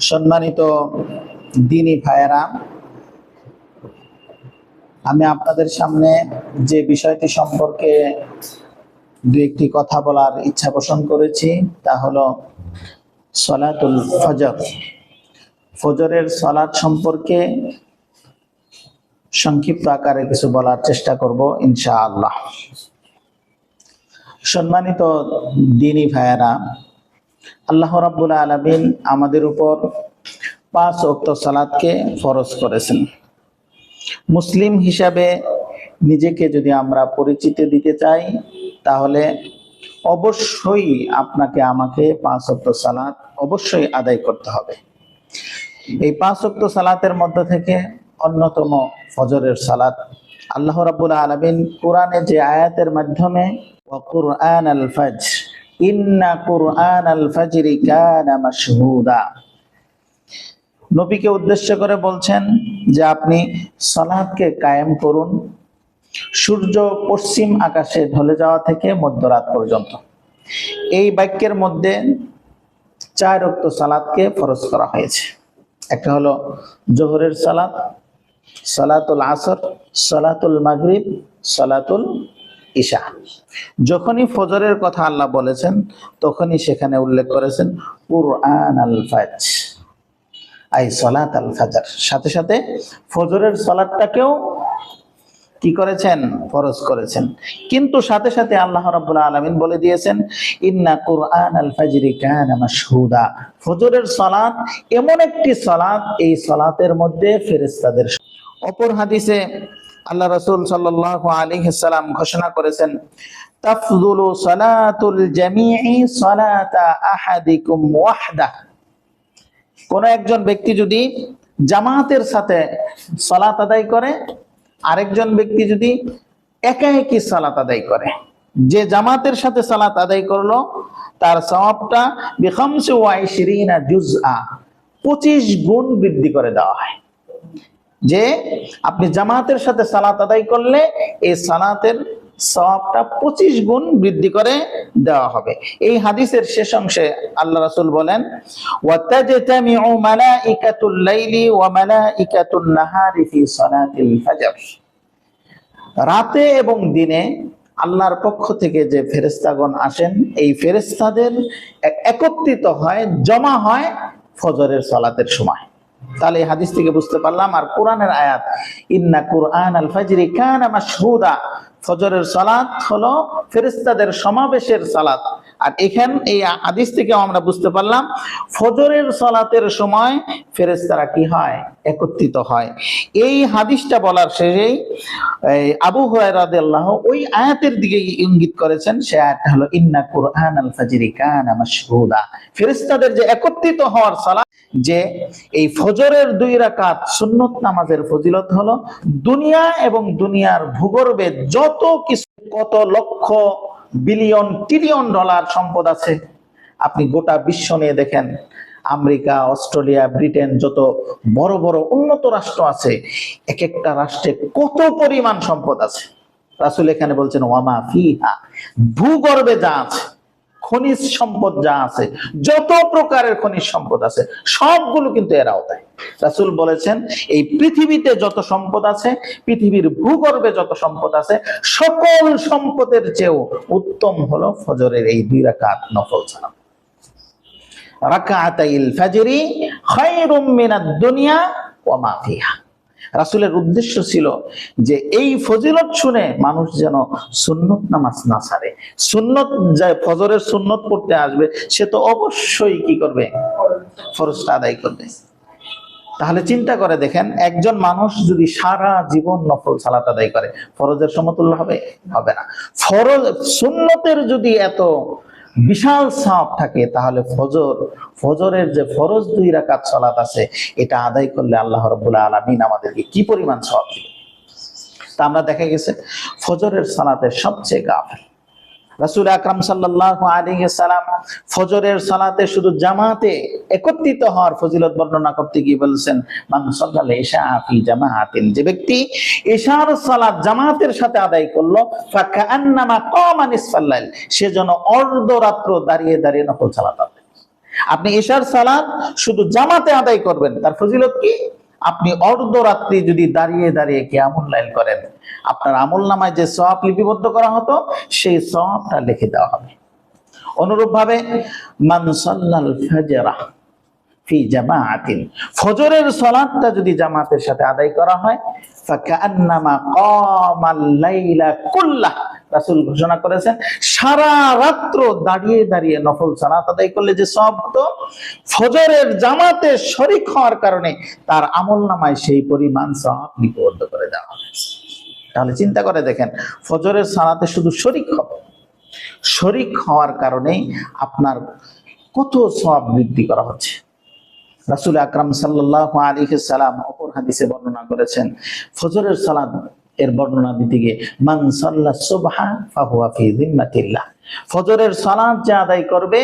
সম্মানিত দিনী ভাইয়েরা, আমি আপনাদের সামনে যে বিষয়টি সম্পর্কে দু একটি কথা বলার ইচ্ছা পোষণ করেছি তা হলো সলাতুল ফজর। ফজরের সলাত সম্পর্কে সংক্ষিপ্ত আকারে কিছু বলার চেষ্টা করব ইনশাআল্লাহ। সম্মানিত দিনী ভাইয়েরা, আল্লাহ রাব্বুল আলামিন আমাদের উপর 5 ওয়াক্ত সালাতকে ফরজ করেছেন। মুসলিম হিসাবে নিজেকে যদি আমরা পরিচিতি দিতে চাই তাহলে অবশ্যই আপনাকে আমাকে 5 ওয়াক্ত সালাত অবশ্যই আদায় করতে হবে। এই 5 ওয়াক্ত সালাতের মধ্যে থেকে অন্যতম ফজরের সালাত। আল্লাহ রাব্বুল আলামিন কোরআনে যে আয়াতের মাধ্যমে ওয়া কুরআনাল ফাজর ইন্না কুরআনাল ফাজরি কানা মাশহুদা, নবীকে উদ্দেশ্য করে বলছেন যে আপনি সালাতকে কায়েম করুন সূর্য পশ্চিম আকাশে ঢলে যাওয়া থেকে মধ্যরাত পর্যন্ত। এই বাক্যের মধ্যে 4 ওয়াক্ত সালাতকে ফরজ করা হয়েছে। একটা হলো জোহরের সালাত, সালাতুল আসর, সালাতুল মাগরিব, সালাতুল ইশা। যখনই ফজরের কথা আল্লাহ বলেছেন তখনই সেখানে উল্লেখ করেছেন কুরআন আল ফাজর, আই সালাত আল ফাজর। সাথে সাথে ফজরের সালাতটাকেও কি করেছেন? ফরজ করেছেন। কিন্তু সাথে সাথে আল্লাহ রাব্বুল আলামিন বলে দিয়েছেন ইন্না কুরআন আল ফাজরি কানা মাশহুদা, ফজরের সালাত এমন একটি সালাত, এই সালাতের মধ্যে ফেরেশতাদের। অপর হাদিসে আল্লাহ রাসূল সাল্লাল্লাহু আলাইহি সাল্লাম ঘোষণা করেছেন তাফযুলু সালাতুল জামিঈ সালাতা আহাদিকুম ওয়াহদা, কোন একজন ব্যক্তি যদি জামাতের সাথে সালাত আদায় করে, আরেকজন ব্যক্তি যদি একা একই সালাত আদায় করে, যে জামাতের সাথে সালাত আদায় করলো তার সওয়াবটা বিখামসি ওয়া 20 জুজআ, 25 গুণ বৃদ্ধি করে দেওয়া হয়। যে আপনি জামাতের সাথে সালাত আদায় করলে এই সালাতের সওয়াবটা 25 গুণ বৃদ্ধি করে দেওয়া হবে। এই হাদিসের শেষ অংশে আল্লাহ রাসূল বলেন ওয়া তাজতামিউ মালাইকাতুল লাইলি ওয়া মালাইকাতুন নাহারি ফি সালাতিল ফজর, রাতে এবং দিনে আল্লাহর পক্ষ থেকে যে ফেরেশতাগণ আসেন এই ফেরেশতাদের একত্রিত হয়, জমা হয় ফজরের সালাতের সময়। তাহলে এই হাদিস থেকে বুঝতে পারলাম, আর কোরআনের আয়াত ইন্না কুরআন আল ফাজরি কানা মাশহুদা, ফজরের সালাত হলো ফেরেশতাদের সমাবেশের সালাত। আর এখানে এই হাদিস থেকে আমরা বুঝতে পারলাম ফজরের সালাতের সময় ফেরেশতারা কি হয়? একত্রিত হয়। এই হাদিসটা বলার শেষেই আবু হুরায়রা রাদিয়াল্লাহু ওই আয়াতের দিকে ইঙ্গিত করেছেন। সে আয়াতটা হলো ইন্না কুরআন আল ফাজরি কানা মাশহুদা, ফেরেশতাদের যে একত্রিত হওয়ার সালাত, যে এই ফজরের 2 রাকাত সুন্নত নামাজের ফজিলত হলো দুনিয়া এবং দুনিয়ার ভূগর্ভে যত কিছু, কত লক্ষ বিলিয়ন ট্রিলিয়ন ডলার সম্পদ আছে, আপনি গোটা বিশ্ব নিয়ে দেখেন, আমেরিকা, অস্ট্রেলিয়া, ব্রিটেন, যত বড় বড় উন্নত রাষ্ট্র আছে, এক একটা রাষ্ট্রে কত পরিমাণ সম্পদ আছে। রাসূল এখানে বলছেন ওয়ামা ফিহা, ভূগর্ভে যা আছে, খনিজ সম্পদ যা আছে, যত প্রকারের খনিজ সম্পদ আছে সবগুলো কিন্তু এর আওতায়। রাসূল বলেছেন এই পৃথিবীতে যত সম্পদ আছে, পৃথিবীর ভূগর্ভে যত সম্পদ আছে, সকল সম্পদের চেয়েও উত্তম হলো ফজরের এই 2 রাকাত নফল সালাত। রাকাতাইল ফাজরি খায়রুম মিনাদ দুনিয়া ওয়া মা ফিহা। রাসূলের উদ্দেশ্য ছিল যে এই ফজিলত শুনে মানুষ যেন সুন্নত নামাজ না ছাড়ে। সুন্নত, যে ফজরের সুন্নত পড়তে আসবে সে তো অবশ্যই কি করবে? ফরজটা আদায় করবে। তাহলে চিন্তা করে দেখেন, একজন মানুষ যদি সারা জীবন নফল সালাত আদায় করে ফরজের সমতুল্য হবে? হবে না। ফরজ সুন্নতের যদি এত বিশাল সওয়াব থাকে তাহলে ফজরের যে ফরজ 2 রাকাত সালাত আছে এটা আদায় করলে আল্লাহ রাব্বুল আলামিন আমাদেরকে কি পরিমাণ সওয়াব দিবেন। তা আমরা দেখা গেছে ফজরের সালাতের সবচেয়ে গাফেল। রাসূল আকরাম সাল্লাল্লাহু আলাইহি সাল্লাম ফজরের সালাতে শুধু জামাতে একত্রিত হওয়ার ফজিলত বর্ণনা করতে গিয়ে বলেছেন মান সাল্লাল ইশা ফি জামাআতিন, যে ব্যক্তি ইশার সালাত জামাতের সাথে আদায় করলো ফাকান্নামা কামা নিসফাল লাইল, সে যেন অর্ধরাত্র দাঁড়িয়ে দাঁড়িয়ে নফল সালাত আদায়। আপনি ইশার সালাত শুধু জামাতে আদায় করবেন, তার ফজিলত কি? আপনি অর্ধরাত্রি যদি দাঁড়িয়ে দাঁড়িয়ে কিয়ামুল লাইল করেন, আপনার আমলনামায় যে সওয়াব লিপিবদ্ধ করা হতো সেই সওয়াবটা লিখে দেওয়া হবে। অনুরূপ ভাবে মান সাল্লাল ফাজরা ফি জামাআতিন, ফজরের সালাতটা যদি জামাতের সাথে আদায় করা হয়, ফাকান্নামা কামাল লাইলা কুল্লাহ, রাসূল ঘোষণা করেছেন সারা রাত্র দাঁড়িয়ে দাঁড়িয়ে নফল সালাত আদায় করলে যে সওয়াব হতো, ফজরের জামাতে শরীক হওয়ার কারণে তার আমলনামায় সেই পরিমাণ সওয়াব লিপিবদ্ধ করে দেওয়া হবে। তাহলে চিন্তা করে দেখেন, ফজরের সালাতে শুধু শরীক হবে, শরীক হওয়ার কারণে আপনার কত সওয়াব বৃদ্ধি করা হচ্ছে। রাসূল আকরাম সাল্লাল্লাহু আলাইহি সাল্লাম অপর হাদিসে বর্ণনা করেছেন, ফজরের সালাত এর বর্ণনা দিতে গিয়ে মান সাল্লা সুবহা ফাহুয়া ফি জিম্মাতিল্লাহ, ফজরের সালাত যে আদায় করবে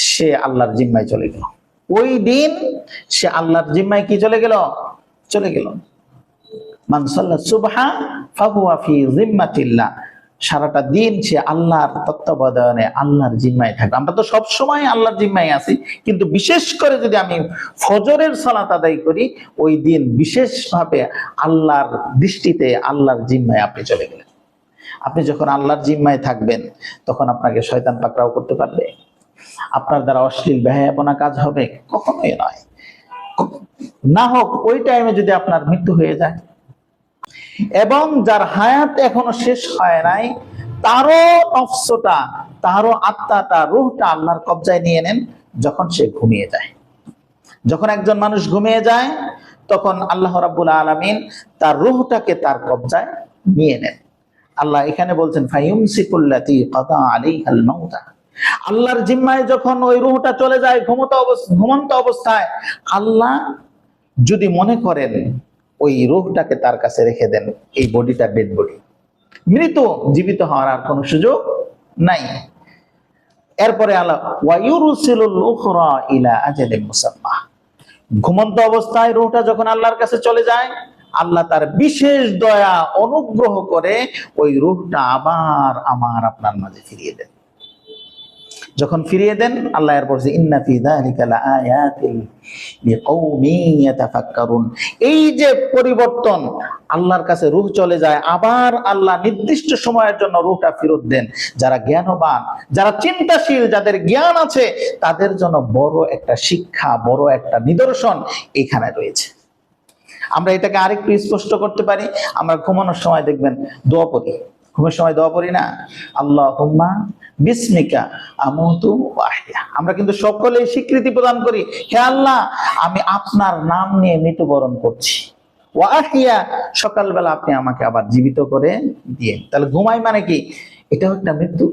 সে আল্লাহর জিম্মায় চলে গেল, ওই দিন সে আল্লাহর জিম্মায় কি চলে গেল? চলে গেল। মান সাল্লা সুবহা ফাহুয়া ফি জিম্মাতিল্লাহ, সারাটা দিন সে আল্লাহর তত্ত্বাবধানে আল্লাহর জিম্মায় থাকবে। আমরা তো সব সময় আল্লাহর জিম্মায় আছি, কিন্তু বিশেষ করে যদি আমি ফজরের সালাত আদায় করি, ওই দিন বিশেষভাবে আল্লাহর দৃষ্টিতে আল্লাহর জিম্মায় আপনি চলে গেলেন। আপনি যখন আল্লাহর জিম্মায় থাকবেন, তখন আপনাকে শয়তান পাকড়াও করতে পারবে, আপনার দ্বারা অশ্লীল বেহায়াপনা কাজ হবে? কখনোই নয়। না হোক ওই টাইমে যদি আপনার মৃত্যু হয়ে যায়, এবং যার হায়াত এখনো শেষ হয় নাই, তারও নফসটা, তারও আত্মাটা, রূহটা আল্লাহর কবজায় নিয়ে নেন যখন সে ঘুমিয়ে যায়। যখন একজন মানুষ ঘুমিয়ে যায়, তখন আল্লাহ রাব্বুল আলামিন তার রূহটাকে তার কবজায় নিয়ে নেন। আল্লাহ এখানে বলছেন ফায়ুমসিকুল্লাতী কাদা আলাইহাল মাউতা, আল্লাহর জিম্মায় যখন ওই রূহটা চলে যায় ঘুমন্ত অবস্থায়, আল্লাহ যদি মনে করেন ওই রূহটাকে তার কাছে রেখে দেন, এই বডিটা ডেড বডি, মৃত, জীবিত হওয়ার আর কোনো সুযোগ নাই। এরপরে আল্লাহ ওয়ায়ুরসিলুল উখরা ইলা আজালিন মুসাম্মা, ঘুমন্ত অবস্থায় রূহটা যখন আল্লাহর কাছে চলে যায়, আল্লাহ তার বিশেষ দয়া অনুগ্রহ করে ওই রূহটা আবার আপনার মাঝে ফিরিয়ে দেন। যখন ফিরিয়ে দেন, আল্লাহ এর বলছে ইন্না ফি যালিকা লাআয়াতিন লিকাওমিন ইয়াতাফাক্কারুন, এই যে পরিবর্তন, আল্লাহর কাছে রূহ চলে যায়, আবার আল্লাহ নির্দিষ্ট সময়ের জন্য রূহটা ফেরত দেন, যারা জ্ঞানবান, যারা চিন্তাশীল, যাদের জ্ঞান আছে, তাদের জন্য বড় একটা শিক্ষা, বড় একটা নিদর্শন এখানে রয়েছে। আমরা এটাকে আরেকটু স্পষ্ট করতে পারি। আমরা ঘুমানোর সময় দেখবেন দোয়া পড়ি, ঘুমের সময় দোয়া পড়ি না? আল্লাহুম্মা বিসমিকা আমুতু ওয়া আহইয়া। আমরা কিন্তু সকলেই স্বীকৃতি প্রদান করি, হে আল্লাহ, আমি আপনার নাম নিয়ে মৃত্যুবরণ করছি। ওয়া আহইয়া, সকালবেলা আপনি আমাকে আবার জীবিত করে দিয়ে। তাহলে ঘুমাই মানে কি? এটাও একটা মৃত্যু।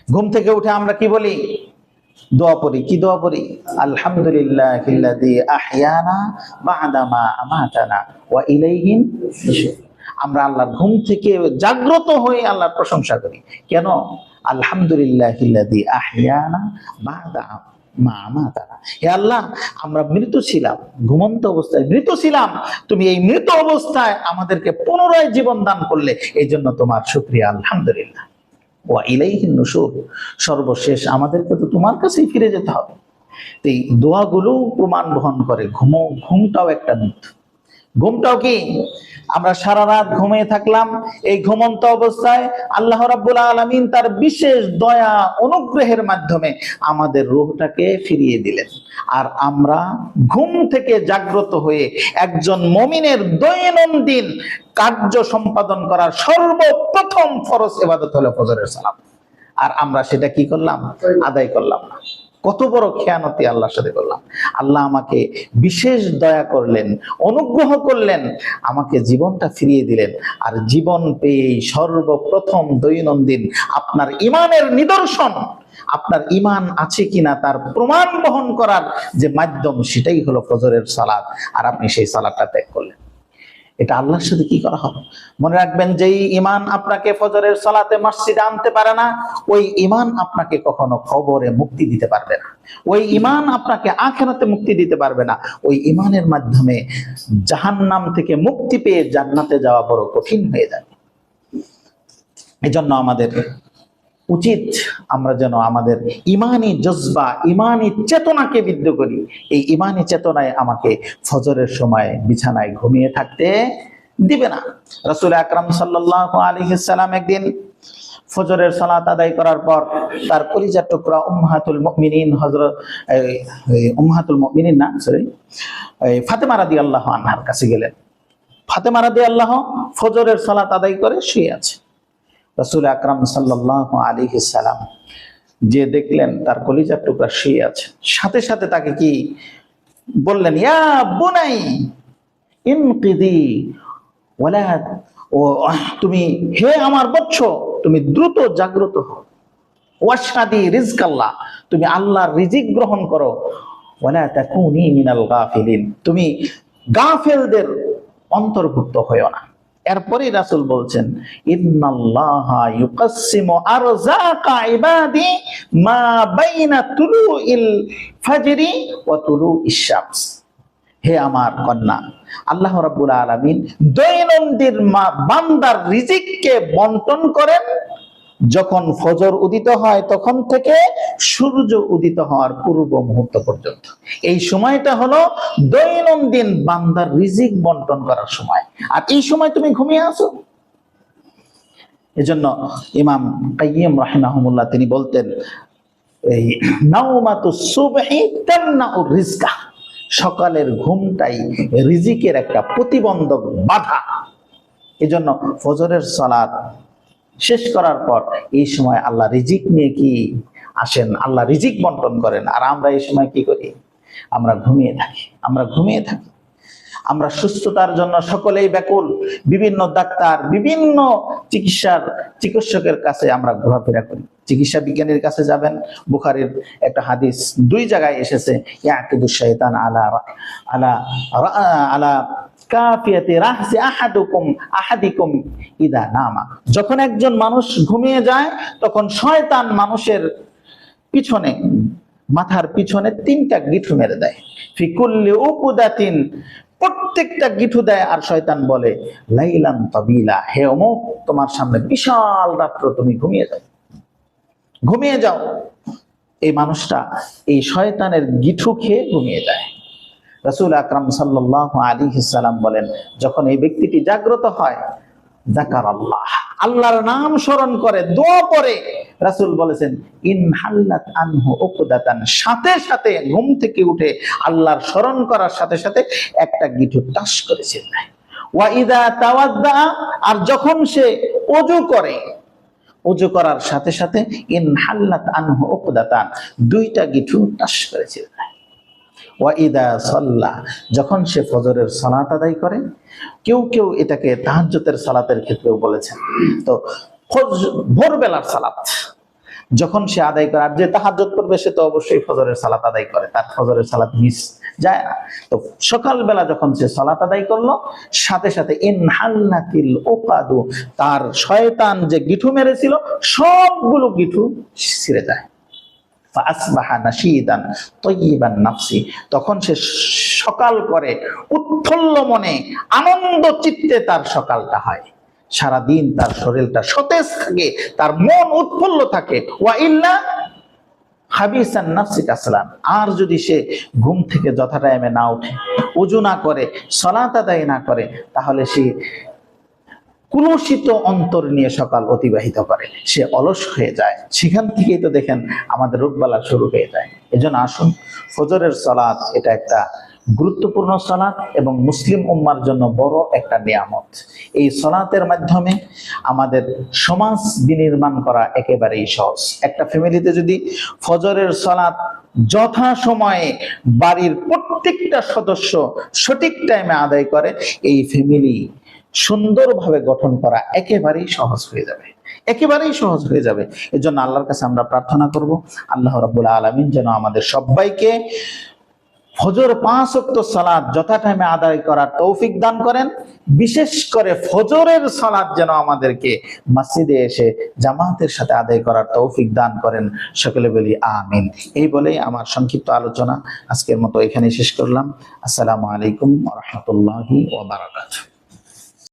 ঘুম থেকে উঠে আমরা কি বলি? দোয়া পড়ি। কি দোয়া পড়ি? আলহামদুলিল্লাহিল্লাযী আহইয়ানা বা'দা মা আমাতানা ওয়া ইলাইহিন নুশুর। আমরা আল্লাহর ঘুম থেকে জাগ্রত হয়ে আল্লাহর প্রশংসা করি। কেন? আলহামদুলিল্লাহিল্লাযী আহইয়ানা বা'দা মা আমাতানা, হে আল্লাহ, আমরা মৃত ছিলাম, ঘুমন্ত অবস্থায় মৃত ছিলাম, তুমি এই মৃত অবস্থায় আমাদেরকে পুনরায় জীবন দান করলে, এই জন্য তোমার শুকরিয়া, আলহামদুলিল্লাহ। ওয়া ইলাইহিন নুশুর, সর্বশেষ আমাদেরকে তো তোমার কাছেই ফিরে যেতে হবে। এই দোয়াগুলো প্রমাণ বহন করে ঘুমটাও একটা মৃত্যু। ঘুমটাও কি? আমরা সারা রাত ঘুমিয়ে থাকলাম, এই ঘুমন্ত অবস্থায় আল্লাহ রাব্বুল আলামিন তার বিশেষ দয়া অনুগ্রহের মাধ্যমে আমাদের রূহটাকে ফিরিয়ে দিলেন, আর আমরা ঘুম থেকে জাগ্রত হয়ে একজন মুমিনের দৈনন্দিন কার্য সম্পাদন করার সর্বপ্রথম ফরজ ইবাদত হলো ফজরের সালাত, আর আমরা সেটা কি করলাম? আদায় করলাম না। কত বড় খেয়ানতি আল্লাহর সাথে করলাম। আল্লাহ আমাকে বিশেষ দয়া করলেন, অনুগ্রহ করলেন, আমাকে জীবনটা ফিরিয়ে দিলেন, আর জীবন পেয়ে সর্বপ্রথম দৈনন্দিন আপনার ইমানের নিদর্শন, আপনার ইমান আছে কিনা তার প্রমাণ বহন করার যে মাধ্যম, সেটাই হলো ফজরের সালাত, আর আপনি সেই সালাতটা ত্যাগ করলেন। এটা আল্লাহর সাথে কি করা হবে? মনে রাখবেন, যেই ইমান আপনাকে ফজরের সালাতে মসজিদে আনতে পারে না, ওই ইমান আপনাকে কখনো কবরে মুক্তি দিতে পারবে না, ওই ইমান আপনাকে আখিরাতে মুক্তি দিতে পারবে না। ওই ইমানের মাধ্যমে জাহান্নাম থেকে মুক্তি পেয়ে জান্নাতে যাওয়া বড় কঠিন হয়ে যাবে। এজন্য আমাদের উচিত আমরা যেন আমাদের ইমানি জজবা, ইমানি চেতনাকে বৃদ্ধি করি। এই ইমানি চেতনায় আমাকে ফজরের সময় বিছানায় ঘুমিয়ে থাকতে দিবে না। রাসূল আকরাম সাল্লাল্লাহু আলাইহি সাল্লাম একদিন ফজরের সালাত আদায় করার পর তার কলিজার টুকরা উম্মাহাতুল মুমিনিন ফাতেমা রাদিয়াল্লাহু আনহার কাছে গেলেন। ফাতেমা রাদিয়াল্লাহু ফজরের সালাত আদায় করে শুয়ে আছে। রাসূল আকরাম সাল্লাল্লাহু আলাইহি সাল্লাম যে দেখলেন তার কলিজার টুকরা শুয়ে আছে, সাথে সাথে তাকে কি বললেন, ইয়া বুনাই ইনকিদি ওয়ালা, ও তুমি, হে আমার বৎস, তুমি দ্রুত জাগ্রত হও। ওয়াশহাদি রিজকাল্লাহ, তুমি আল্লাহর রিজিক গ্রহণ করো। ওয়ালা তাকুনি মিনাল গাফিলিন, তুমি গাফেলদের অন্তর্ভুক্ত হয়ো না। এরপরে রাসূল বলছেন, ইন্নাল্লাহা ইউকাসসিমু আরযাকা ইবাদি মা বাইনা তুলুইল ফাজরি ওয়া তুলুইশ শামস। হে আমার কন্যা, আল্লাহ রাব্বুল আলামিন দৈনন্দিন বান্দার রিজিককে বন্টন করেন যখন ফজর উদিত হয় তখন থেকে সূর্য উদিত হওয়ার পূর্ব মুহূর্ত পর্যন্ত। এই সময়টা হলো দৈনন্দিন বান্দার রিজিক বন্টন করার সময়, আর এই সময় তুমি ঘুমিয়ে আছো। এজন্য ইমাম কাইয়্যিম রাহিমাহুল্লাহ তিনি বলতেন, এই নাওমাতুস সুবহি তামনাউর রিজকা, সকালের ঘুমটাই রিজিকের একটা প্রতিবন্ধক বাধা। এজন্য ফজরের সালাত শেষ করার পর এই সময় আল্লাহ রিজিক নিয়ে কি আসেন, আল্লাহ রিজিক বন্টন করেন। আর আমরা এই সময় কি করি? আমরা ঘুমিয়ে থাকি। আমরা সুস্থতার জন্য সকলেই ব্যাকুল। বিভিন্ন ডাক্তার, বিভিন্ন চিকিৎসকের কাছে আমরা ঘোরাফেরা করি। চিকিৎসা বিজ্ঞানীর কাছে যাবেন, বুখারীর একটা হাদিস 2 জায়গায় এসেছে, ইয়াকিদু শাইতান আলা আলা আলা কাফিয়াতি রাহসি আহাদিকুম ইদা নামা। যখন একজন মানুষ ঘুমিয়ে যায় তখন শয়তান মানুষের পিছনে, মাথার পিছনে 3টা গিঠু মেরে দেয়। ফি কুল্লি উকুদাতিন, প্রত্যেকটা গিঠু দেয়। আর শয়তান বলে, লাইলান তাবিলা, হে অমুক, তোমার সামনে বিশাল রাত্র, তুমি ঘুমিয়ে যাও। এই মানুষটা এই শয়তানের গিঠু খেয়ে ঘুমিয়ে যায়। রাসূল আকরাম সাল্লাল্লাহু আলাইহি সাল্লাম বলেন, যখন এই ব্যক্তিটি জাগ্রত হয়, যাকারাল্লাহ, আল্লাহর নাম স্মরণ করে, দোয়া পড়ে, রাসূল বলেছেন, ইন হাল্লাত আনহু উকদাতান, সাথে সাথে ঘুম থেকে উঠে আল্লাহর স্মরণ করার সাথে সাথে একটা গিঠু টাস করে ছেড়ে দেয়। ওয়া ইযা তাওয়াদ্দা, আর যখন সে ওযু করে, ওযু করার সাথে সাথে ইন হাল্লাত আনহু উকদাতান, 2টা গিঠু টাস করে ছেড়ে দেয়। ওয়া ইদা সাল্লা, যখন সে ফজরের সালাত আদায় করে, কেউ এটাকে তাহাজ্জুদের সালাতের ক্ষেত্রেও বলেছেন। তো ভোরবেলার সালাত যখন সে আদায় করে, আর যে তাহাজ্জুদ করবে সে তো অবশ্যই ফজরের সালাত আদায় করে, তার ফজরের সালাত মিস যায় না। তো সকালবেলা যখন সে সালাত আদায় করলো, সাথে সাথে ইনহাল্লাতিল উকাদু, তার শয়তান যে গিঠু মেরেছিল সবগুলো গিঠু ছিঁড়ে যায়। ফাসবাহা নাশীদান তাইয়িবান নাফসি, তখন সে সকাল করে উৎফুল্ল মনে, আনন্দ চিত্তে তার সকালটা হয়। সারাদিন তার শরীরটা সতেজ থাকে, তার মন উৎফুল্ল থাকে। ওয়া ইল্লা হাবিসান নাফসি কাসলান, আর যদি সে ঘুম থেকে যথা টাইমে না উঠে, ওযু না করে, সালাত আদায় না করে, তাহলে সে কুলসিত অন্তর নিয়ে সকাল অতিবাহিত করে, সে অলস হয়ে যায়। সেখান থেকেই তো দেখেন আমাদের রোগবালা শুরু হয়ে যায়। এজন্য আসুন, ফজরের সালাত এটা একটা গুরুত্বপূর্ণ সালাত এবং মুসলিম উম্মার জন্য বড় একটা নিয়ামত। এই সালাতের মাধ্যমে আমাদের সমাজ বিনির্মাণ করা একেবারেই সহজ। একটা ফ্যামিলিতে যদি ফজরের সালাত যথা সময়ে বাড়ির প্রত্যেকটা সদস্য সঠিক টাইমে আদায় করে, এই ফ্যামিলি সুন্দরভাবে গঠন করা একেবারেই সহজ হয়ে যাবে, এজন্য আল্লাহর কাছে আমরা প্রার্থনা করব, আল্লাহ রাব্বুল আলামিন যেন আমাদের সবাইকে ফজর 5 ওয়াক্ত সালাত যথা টাইমে আদায় করার তৌফিক দান করেন। বিশেষ করে ফজরের সালাত যেন আমাদেরকে মসজিদে এসে জামাতের সাথে আদায় করার তৌফিক দান করেন। সকলে বলি আমিন। এই বলেই আমার সংক্ষিপ্ত আলোচনা আজকের মতো এখানেই শেষ করলাম। আসসালামু আলাইকুম ওয়া রাহমাতুল্লাহি ওয়া বারাকাতুহু।